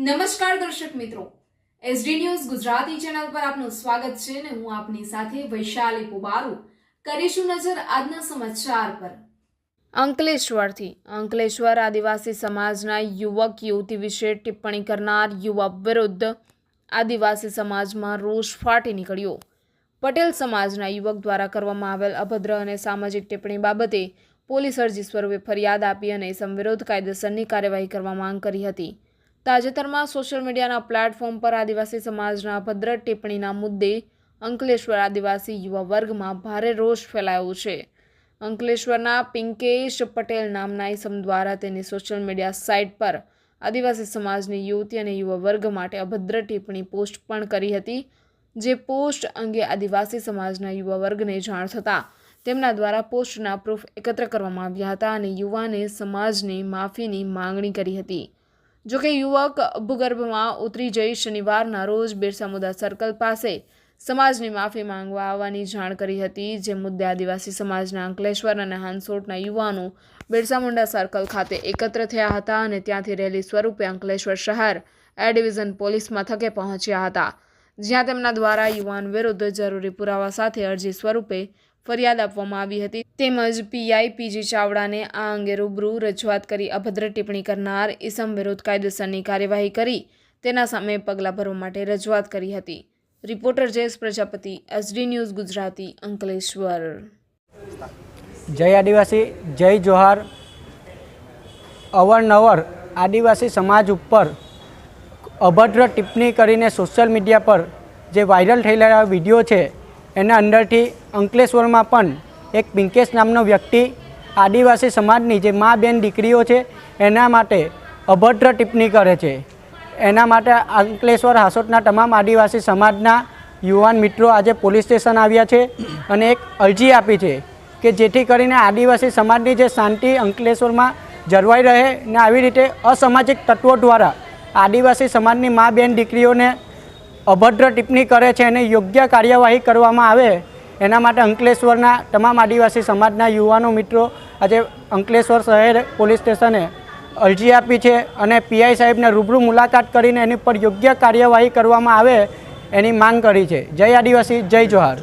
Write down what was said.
નમસ્કાર દર્શક મિત્રો, એસડી ન્યૂઝ ગુજરાતી ચેનલ પર આપનું સ્વાગત છે અને હું આપની સાથે વૈશાલી પુબારુ કરીશું નજર આજના સમાચાર પર। અંકલેશ્વર આદિવાસી સમાજના યુવક યુવતી વિશે ટિપ્પણી કરનાર યુવક વિરુદ્ધ આદિવાસી સમાજમાં રોષ ફાટી નીકળ્યો। પટેલ સમાજના યુવક દ્વારા કરવામાં આવેલ અભદ્ર અને સામાજિક ટિપ્પણી બાબતે પોલીસ અરજી સ્વરૂપે ફરિયાદ આપી અને ઇસમ વિરુદ્ધ કાયદેસરની કાર્યવાહી કરવા માંગ કરી હતી। તાજેતરમાં સોશિયલ મીડિયાના પ્લેટફોર્મ પર આદિવાસી સમાજના અભદ્ર ટિપ્પણીના મુદ્દે અંકલેશ્વર આદિવાસી યુવા વર્ગમાં ભારે રોષ ફેલાયો છે। અંકલેશ્વરના પિંકેશ પટેલ નામના ઇસમ દ્વારા તેની સોશિયલ મીડિયા સાઇટ પર આદિવાસી સમાજની યુવતી અને યુવા વર્ગ માટે અભદ્ર ટિપ્પણી પોસ્ટ પણ કરી હતી, જે પોસ્ટ અંગે આદિવાસી સમાજના યુવા વર્ગને જાણ થતાં તેમના દ્વારા પોસ્ટના પ્રૂફ એકત્ર કરવામાં આવ્યા હતા અને યુવાને સમાજને માફીની માંગણી કરી હતી। જોકે યુવક ભૂગર્ભમાં ઉતરી જઈ શનિવારના રોજ બિરસા મુંડા સર્કલ પાસે સમાજની માફી માંગવા આવવાની જાણ કરી હતી, જે મુદ્દે આદિવાસી સમાજના અંકલેશ્વર અને હાંસોટના યુવાનો બિરસા મુંડા સર્કલ ખાતે એકત્ર થયા હતા અને ત્યાંથી રેલી સ્વરૂપે અંકલેશ્વર શહેર એ ડિવિઝન પોલીસ મથકે પહોંચ્યા હતા, જ્યાં તેમના દ્વારા યુવાન વિરુદ્ધ જરૂરી પુરાવા સાથે અરજી સ્વરૂપે ફરિયાદ આપવામાં આવી હતી, તેમજ પીઆઈ પીજી ચાવડાને આ અંગે રૂબરૂ રજૂઆત કરી અભદ્ર ટિપ્પણી કરનાર ઇસમ વિરુદ્ધ કાયદેસરની કાર્યવાહી કરી તેના સામે પગલાં ભરવા માટે રજૂઆત કરી હતી। Reporter Jayesh Prajapati, SD news Gujarati, Ankleshwar. જય આદિવાસી, જય જોહાર। અવારનવાર આદિવાસી સમાજ ઉપર અભદ્ર ટિપ્પણી કરીને સોશિયલ મીડિયા પર જે વાયરલ થયેલા વિડીયો છે એના અંદરથી અંકલેશ્વરમાં પણ એક પિંકેશ નામનો વ્યક્તિ આદિવાસી સમાજની જે મા બેન દીકરીઓ છે એના માટે અભદ્ર ટિપ્પણી કરે છે। એના માટે અંકલેશ્વર હાંસોટના તમામ આદિવાસી સમાજના યુવાન મિત્રો આજે પોલીસ સ્ટેશન આવ્યા છે અને એક અરજી આપી છે કે જેથી કરીને આદિવાસી સમાજની જે શાંતિ અંકલેશ્વરમાં જળવાઈ રહે ને આવી રીતે અસામાજિક તત્વો દ્વારા આદિવાસી સમાજની મા બેન દીકરીઓને અભદ્ર ટિપ્પણી કરે છે અને યોગ્ય કાર્યવાહી કરવામાં આવે એના માટે અંકલેશ્વરના તમામ આદિવાસી સમાજના યુવાનો મિત્રો આજે અંકલેશ્વર શહેર પોલીસ સ્ટેશને અરજી આપી છે અને પીઆઈ સાહેબને રૂબરૂ મુલાકાત કરીને એની પર યોગ્ય કાર્યવાહી કરવામાં આવે એની માંગ કરી છે। જય આદિવાસી, જય જોહાર।